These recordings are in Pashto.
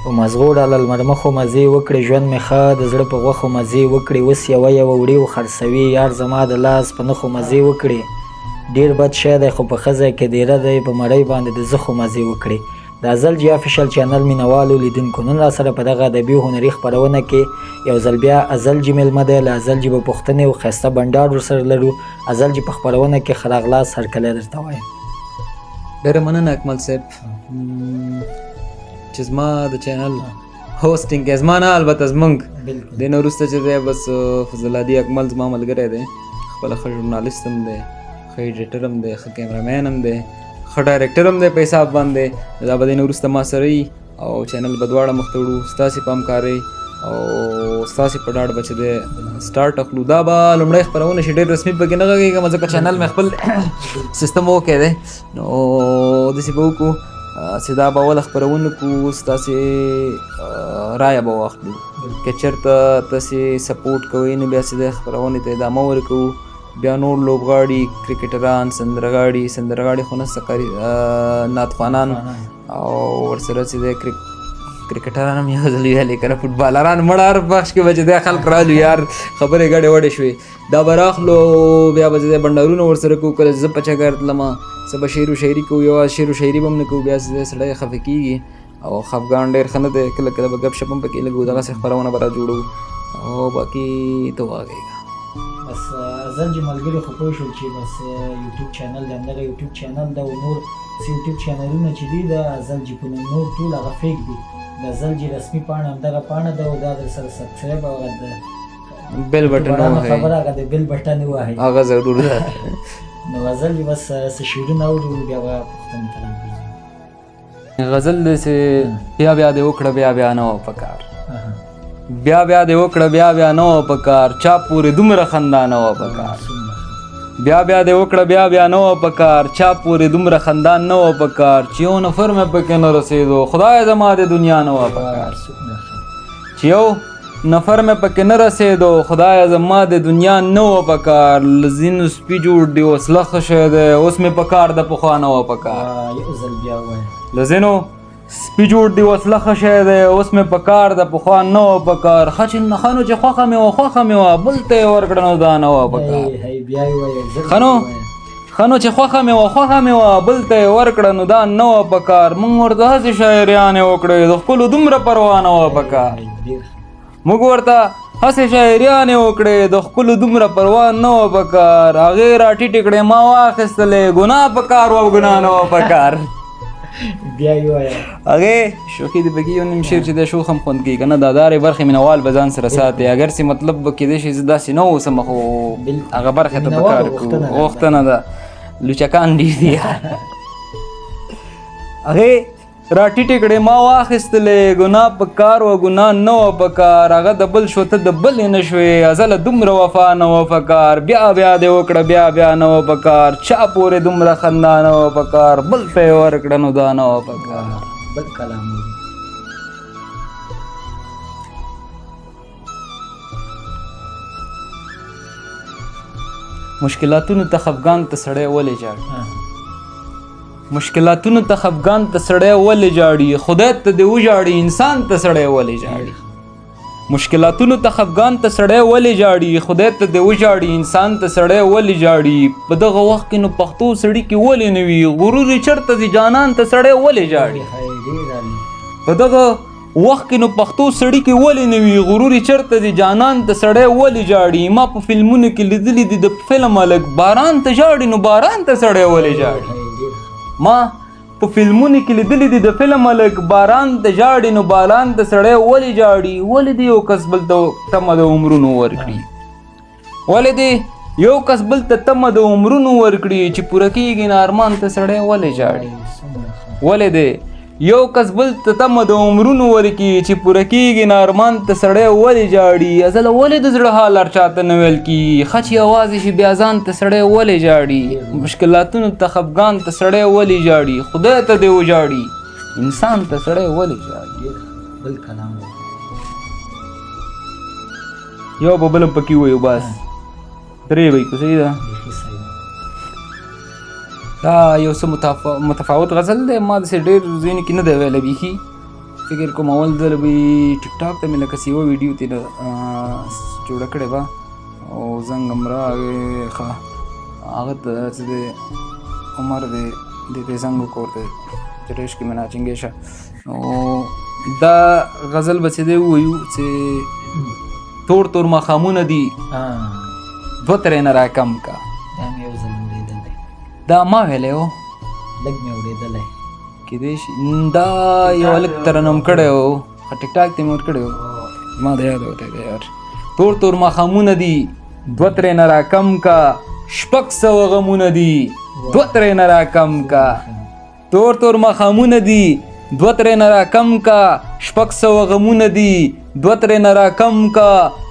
په مزغو ډاله لمر مخو مزې وکړې ژوند مې ښه د زړه په غوښو مزې وکړې اوس یوه وړې وخرڅوي یار زما د لاس په نښو مزې وکړې ډېر بد شی دی خو په ښه ځای کې دیره دی په مړۍ باندې د زخو مزې وکړې د ازل جی افیشل چینل مینوالو لیدونکو نن راسره په دغه ادبي هنري خپرونه کې یو ځل بیا ازل جی میلمه دی له ازل جی به پوښتنې او ښایسته بنډار ورسره لرو ازل جی په خپرونه کې ښه راغلاست هرکلی درته وایم ډېره مننه اکمل صاحب چې زما د چینل هوسټینګ کې زما نه البته زمونږ د نه وروسته چې دی بس فضل هادي اکمل زما ملګری دی خپله ښه ژورنالست هم دی ښه ایډیټر هم دی ښه کیمرامین هم دی ښه ډایرکټر هم دی په حساب باندې دا به د نه وروسته ما سره وي او چینل به دواړه مخ ته وړو ستاسې په همکارۍ او ستاسې په ډاډ به چې دی سټارټ اخلو دا به لومړی خپرونه شي ډېر رسمي پکې نه غږېږم ځکه چینل مې خپل سیستم وکړی دی نو داسې به وکړو چې دا به اوله خپرونه کړو ستاسې رایه به واخلو که چېرته تاسې سپورټ کوئ نو بیا چې دی خپرونې ته ادامه ورکوو بیا نور لوبغاړي کرکټران سندرغاړي خو نسته نعتخوانان او ورسره چې دی کرکټران هم یو ځل ویلې که نه فټبالران مړه هر بخش کې به چې دی خلک رالو یار خبرې ګډې وډې شوې دا به راخلو بیا به چې دی بنډارونه ورسره کوو کله زه په چکر تلمه څه به شعر و شاعري کوو یوازې شعر و شاعري به هم نه کوو بیا چې دی سړی خفه کېږي او خفګان ډېر ښه نه دی کله کله به ګپ شپ هم پکې لږ دغسې خپرونه به را جوړو او باقي ته وغږېږه بس ازل جی ملګري خو پوه شول چې بس یوټیوب چینل د همدغه یوټیوب چینل د نور څه یوټیوب چینلونه چې دي د ازل جی په نوم نور ټول هغه فیک دي د ازل جی رسمي پاڼه همدغه پاڼه ده او دا در سره سبسکرایب او هغه د بیل بټن ووهئ خبره هغه د بیل بټن ووهئ هغه ضرور ده نو غزل جی بس څه شعرونه اورو بیا به پوښتنې ته راځو غزل داسې بیا بیا دې وکړه بیا بیا نه وه پکار بیا بیا دې وکړه بیا بیا نه وه پکار چا پورې دومره خندا نه وه پکار بیا بیا دې وکړه بیا بیا نه وه پکار چا پورې دومره خندا نه وه پکار چې یو نفر مې پکې نه رسېدو خدای زما د دنیا نه وه پکار چې یو نفر مې پکې نه رسېدو خدای زما د دنیا نه وه پکار له ځینو سپي جوړ دی وسله ښه شی دی اوس مې پکار د پخوا نه وه پکار یو ځل بیا ووایه له ځینو سپي جوړ دی وسله ښه شی دی اوس مې پکار د پخوا نه وه پکار ښه چې نو چې خوښه مې وه بل ته یې ورکړه نو دا نه وه پکار بیا یې ووایه ښه نو چې خوښه مې وه بل ته یې ورکړه نو دا نه وه پکار موږ ورته هسې شاعریانې وکړې د ښکلو دومره پروا نه وه پکار موږ ورته هسې شاعریانې وکړې د ښکلو دومره پروا نه وه پکار هغې را ټیټې کړې ما واخیستلې ګناه پکار وه او ګناه نه وه پکار بیا یې ووایه هغې شوخي د پکې یو نیم شعر چې دی شوخ هم خوند کوي که نه دا دارې برخې مینوال به ځان سره ساتي اگر چې مطلب به کېدای شي زه داسې نه اوسم خو هغه برخې ته پکار کوو غوښتنه ده لوچکان ډېر دي هغې را ټیټې کړې ما واخیستلې ګناه پکار وه ګناه نه وه پکار هغه د بل شو ته د بلې نه شوې ازله دومره وفا نه وه پکار بیا بیا دې وکړه بیا بیا نه وه پکار چا پورې دومره خندا نه وه پکار بل ته یې ورکړه نو دا نه وه پکار بل کلام مشکلاتونو ته خفګان ته سړی ولې ژاړي مشکلاتونو ته خفګان ته سړی ولې ژاړي خدای ته دې وژاړي انسان ته سړی ولې ژاړي مشکلاتونو ته خفګان ته سړی ولې ژاړي خدای ته دې وژاړي انسان ته سړی ولې ژاړي په دغه وخت کې نو پښتو سړي کې ولې نه وي غرور یې چېرته ځي جانان ته سړی ولې ژاړي په دغه وخت کې نو پښتو سړي کې ولې نه وي غرور یې چېرته ځي جانان ته سړی ولې ژاړي ما په فلمونو کې لیدلي دي د فلم هلک باران ته ژاړي نو باران ته سړی ولې ژاړي ما په فلمونو کې لیدلي دي د فلم هلک باران ته ژاړي نو باران ته سړی ولې ژاړي ولې دې یو کس بل ته تمه د عمرونو ورکړي ولې دې یو کس بل ته تمه د عمرونو ورکړي چې پوره کېږي نه ارمان ته سړی ولې ژاړي ولې دې یو کس بل ته تمه د عمرونو ورکړي چې پوره کېږي نه ارمان ته سړی ولې ژاړي ازله ولې د زړه حال هر چاته نه ویل کېږي ښه چې یوازې شي بیا ځان ته سړی ولې ژاړي مشکلاتونو ته خفګان ته سړی ولې ژاړي خدای ته دې وژاړي انسان ته سړی ولې ژاړي بل کلام یو به بل پکې وایو بس درې وایي که صحیح ده دا یو څه متفاوت غزل دی ما داسې ډېر ځینو کې نه دی ویلی بیخي فکر کوم اول ځل به ټیک ټاک ته مې لکه یوه ویډیو ترې جوړه کړې وه او زنګ هم راغی ښه هغه ته چې دی عمر دی د دې زنګ کور دی چې عشق مې ناچینګې شه نو دا غزل به چې دی ووایو چې تور تور ماښامونه دي دوه ترې نه راکم کا دا مې یو ځل اورېدلی دا ما ویلی و لږ مې اورېدلی کېدای شي دا یو هلک ترنم کړی و ټیک ټاک ته مې ورکړی و ما د یاد وتی دی یار تور تور ماښامونه دي دوه ترې نه راکم کا شپږ سوه غمونه دي دوه ترې نه راکم کا تور تور ماښامونه دي دوه ترې نه راکم کا شپږ سوه غمونه دي دوه ترې نه راکم کا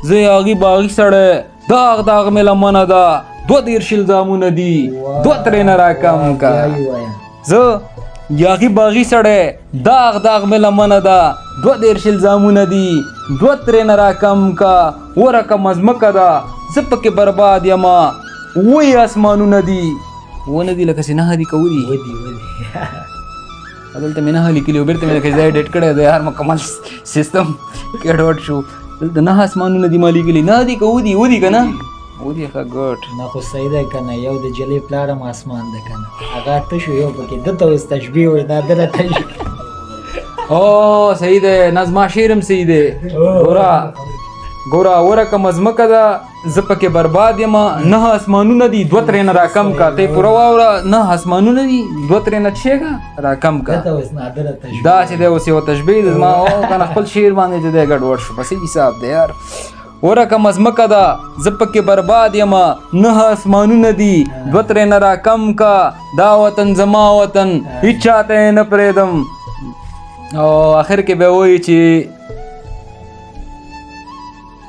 زه یاغي باغي سړی داغ داغ مې لمنه ده دوه دېرش الزامونه دي دوه ترې نه راکم کا زه یاغي باغي سړی داغ داغ مې لمنه ده دوه دېرش الزامونه دي دوه ترې نه راکم کا ورکه مزمکه ده زه پکې برباد یمه وی اسمانونه دي ونه دي لکه چې نهه دي که ودي دلته مې نهه لیکلي و بېرته مې لکه ځای ډېټ کړی دی یار مکمل سیستم ګډوډ شو دلته نهه اسمانونه دي ما لیکلي نهه دي که ودي ودي که نه ودي ښه ګډ نه خو صحیح دی که نه یو د جلۍ پلار هم اسمان دی که نه هغه ته شو یو پکې ده ته اوس تشبیه وایي دا ده راته او صحیح دی نظما شعر هم صحیح دی ګوره ورکه مزمکه ده زه پکې برباد یم نه اسمانونه دي دوه ترې نه راکم کا ته یې پوره واوره نه اسمانونه دي دوه ترې نه چېږه راکم کا دا چې دی اوس یو تشبیه ده زما که نه خپل شعر باندې چې دی ګډوډ شو بس حساب دی یار ورکه مزمکه ده زه پکې برباد یم نه اسمانونه دي دوه ترې نه راکم کا دا وطن زما وطن هېچ چاته یې نه پرېږدم او آخر کې به وایي چې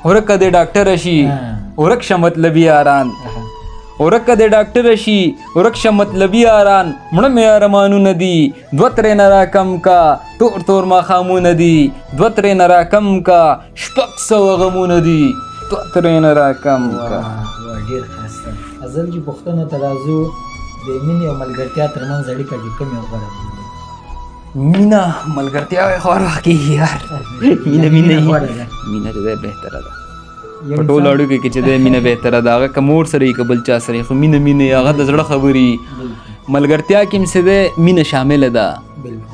ورکه د ډاکټر شي ورک شه مطلبي یاران ورکه د ډاکټر شي ورک شه مطلبي یاران مړه مې ارمانونه دي دوه ترې نه راکم کا تور تور ماښامونه دي دوه ترې نه راکم کا شپږ سوه غمونه دي دوه ترې نه راکم کا ډېر ښایسته ازل چې پوښتنو ته راځو د مینې او ملګرتیا ترمنځ اړیکه کې کوم یو غوره بولي مینه ملګرتیا وایي خو هر وخت کېږي یار مینه مینه چې دی بهتره ده په ټولو اړیکو کې چې دی مینه بهتره ده هغه که مور سره وي که بل چا سره وي خو مینه هغه د زړه خبرې ملګرتیا کې هم څه دی مینه شامله ده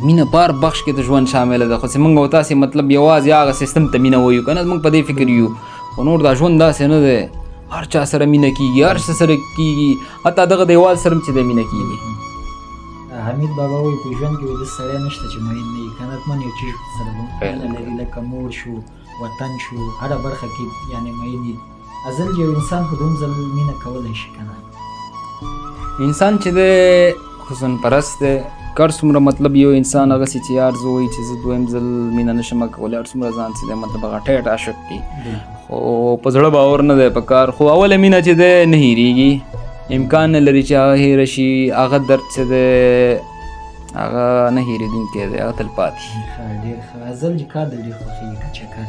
مینه په هر بخش کې د ژوند شامله ده خو چې موږ او تاسې مطلب یوازې هغه سیستم ته مینه وایو که نه موږ په دې فکر یو خو نور دا ژوند داسې نه دی هر چا سره مینه کېږي هر څه سره کېږي حتی دغه دیوال سره هم چې دی مینه کېږي حمید بابا وایي په ژوند کې د سړی نشته چې مین نه وي که نه من یو چیز سره مینه لري لکه مور شو وطن شو هره برخه کې یعنې مین وي ازل یو انسان په دوم ځل مینه کولی شي که نه انسان چې دی حسن پرست دی کار څومره مطلب یو انسان هغسې چې یار زه وایي چې زه دویم ځل مینه نشم کولی هر څومره ځان چې دی مطلب هغه ټیټ عاشق کړي خو په زړه باور نه دی په کار خو اوله مینه چې دی نه هېرېږي امکان نه لري چې هغه هېره شي هغه درد چې دی هغه نه هېرېدونکی دی هغه تلپاتې ډېر ښه ازل چې کار د ډېر خوښېږي که چکر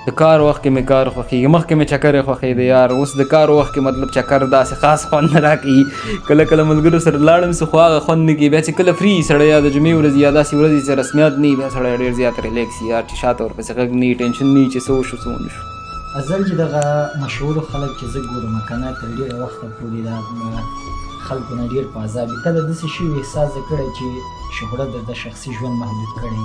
د کار وخت کې مې کار خوښېږي مخکې مې چکرې خوښېده یار اوس د کار وخت کې مطلب چکر داسې خاص خوند نه راکوي کله کله ملګرو سره لاړم سو خو هغه خوند نه کوي بیا چې کله فری سړی یا د جمعې ورځې یا داسې ورځې چې رسمیات نه وي بیا سړی ډېر زیات ریلیکس وي یار چې شاته ورپسې غږ نه وي ټینشن نه وي چې څه وشو څه ونه شو ازل چې دغه مشهورو خلک چې زه ګورم که نه تر ډېره وخته پورې دا خلکو نه ډېر په عذاب وي کله داسې شوي احساس دې کړی چې شهرت د شخصي ژوند محدود کړی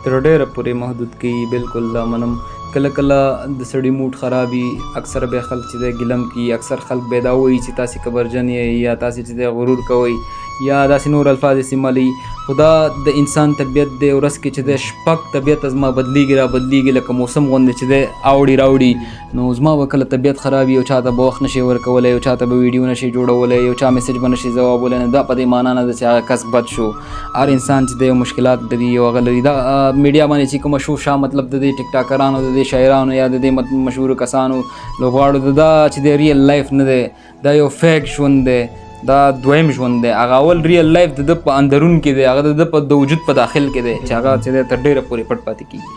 تر ډېره پورې محدود کوي بالکل دا منم کله کله د سړي موډ خرابي اکثر به خلک چې دی ګلم کوي اکثر خلک به دا وایي چې تاسې کبرجن یې یا تاسې چې دی غرور کوئ یا داسې نور الفاظ استعمالوي خو دا د انسان طبیعت دی ورځ کې چې دی شپږ طبیعت زما بدلیږي را بدلیږي لکه موسم غوندې چې دی اوړي راوړي نو زما به کله طبیعت خراب وي یو چا ته به وخت نشي ورکولی یو چا ته به ویډیو نشي جوړولی یو چا میسج به نشي ځوابولی نو دا په دې معنا نه ده چې هغه کس بد شو هر انسان چې دی یو مشکلات لري یو هغه لري دا میډیا باندې چې کومه شو شا مطلب د دې ټیک ټاکرانو د دې شاعرانو یا د دې مشهورو کسانو لوبغاړو دا چې دی ریل لایف نه دی دا یو فیک ژوند دی دا دویم ژوند دی هغه اول ریل لایف د ده په اندرون کې دی هغه د ده د وجود په داخل کې دی چې هغه چې دی تر ډېره پورې پټ پاتې کېږي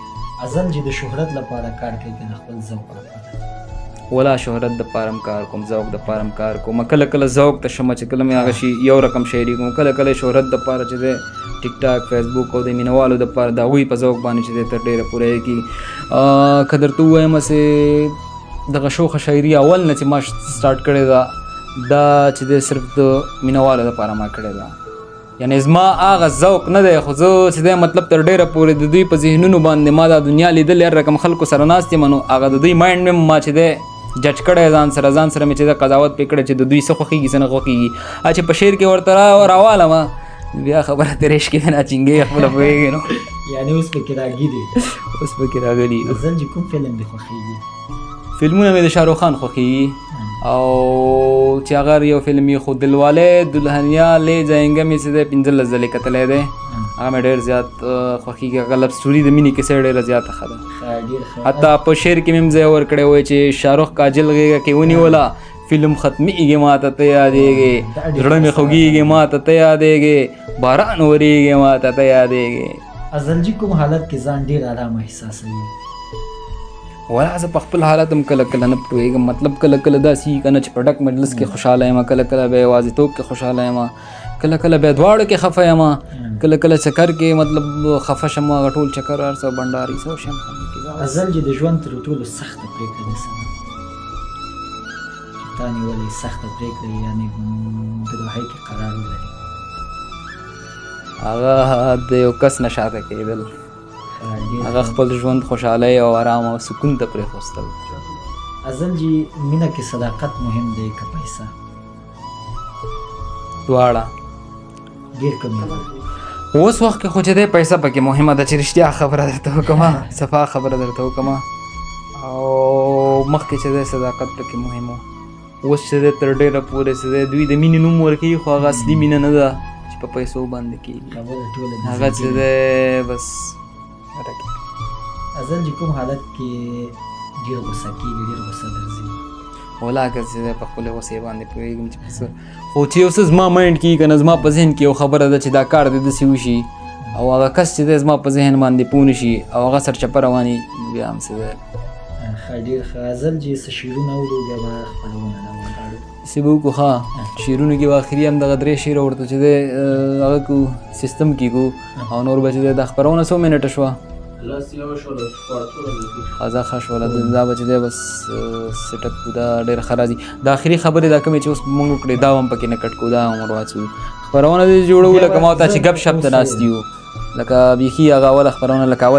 ازل چې د شهرت لپاره کار کوي که د خپل ذوق لپاره ولا شهرت د پارم کار کوم ذوق د پارم کار کوم کله کله ذوق ته شمه چې کله مې هغه شي یو رقم شاعري کوم کله کله شهرت د پاره چې د ټیک ټاک فیسبوک او د مینوالو د پاره د هغوی په ذوق باندې چې دی تر ډېره پوره یې کېږي که درته ووایم چې دغه شوخه شاعري اول نه چې ما سټارټ کړې ده دا چې دی صرف د مینوالو دپاره ما کړې ده یعنی زما هغه ذوق نه دی خو زه چې دی مطلب تر ډېره پورې د دوی په ذهنونو باندې ما دا دنیا لیدل هر رقم خلکو سره ناست یم نو هغه د دوی مایند مې ما چې دی جج کړی ځان سره مې چې د قضاوت پې کړی چې د دوی څه خوښېږي څه نه خوښېږي چې په شعر کې ورته راوالم بیا خبره ترې عشق کې نه چینګې خپله پوهېږي نو یعنې اوس پکې راګي اوس پکې راغلي غزل جي کوم فلم دې خوښېږي فلمونه مې د شاهرخ خان خوښېږي او چې هغه یو فلم یې خو دلواله دلهنیا لے جاینګه مې چې دی 15 ځلې کتلی دی هغه مې ډېر زیات خوښېږي هغه لب سټوري د مینې کیسه ډېره زیاته ښه ده حتی په شعر کې مې هم ځای ورکړی وی چې شاهرخ کاجل غېږه کې ونیوله فلم ختمېږي ما ته ته یادېږي زړه مې خوږېږي ما ته ته یادېږي باران ورېږي ما ته ته یادېږي غزل جي کوم حالت کې ځان ډېر ارامه احساسوي ولا زه په خپل حالت هم کله کله نه پوهېږم مطلب کله کله داسې وي که نه چې په ډک مجلس کې خوشحاله یم کله کله بیا یوازیتوب کې خوشحاله یم کله کله بیا دواړو کې خفه یم کله کله چکر کې مطلب خفه شم هغه ټول چکر هر څه بنډاري څه شم غزل جي د ژوند تر ټولو سخته پرېکړه ده څه ده چې تا نیولې سخته پرېکړه یعنې د دوحۍ کې قرار ولري هغه د یو کس نه شاته کېدل هغه خپل ژوند خوشحالۍ او آرام او سکون ته پرېښوستل غزل جي مینه کې صداقت مهم دی که پیسه دواړه ډېر کم اوس وخت کې خو چې دی پیسه پکې مهمه ده چې رښتیا خبره درته وکړمه صفا خبره درته وکړمه او مخکې چې دی صداقت پکې مهم و اوس چې دی تر ډېره پورې چې دی دوی د مینې نوم ورکوي خو هغه اصلي مینه نه ده چې په پیسو باندې کېږي هغه چې دی بس غزل جي کوم حالت کې ډېر غوسه کېږي ډېر غوسه درځي ولا که چې په خپلې غوسې باندې پوهېږم چې څه خو چې یو څه زما مایند کې که نه زما په ذهن کې یو خبره ده چې دا کار دې داسې وشي او هغه کس چې دی زما په ذهن باندې پوه نه شي او هغه سرچپه رواني بیا هم څه دی ښه ډېر ښه غزل جي څه شعرونه اورو بیا به خپرونه نه وغواړو داسې به وکړو ښه شعرونو کې به اخري هم دغه 3 شعره ورته چې دی هغه کو سیستم کې کو او نور به چې دی دا خپرونه 100 منټه شوه خزا ښه شوله دا به چې دی بس سیټ اپ دا ډېر ښه راځي د اخري خبرې دا کومې چې اوس مونږ وکړې دا هم پکې نه کټ کړو دا هم ور واچو خپرونه دې جوړو لکه ما ته چې ګپ شپ ته ناست یو لکه بیخي هغه اوله خپرونه لکه اول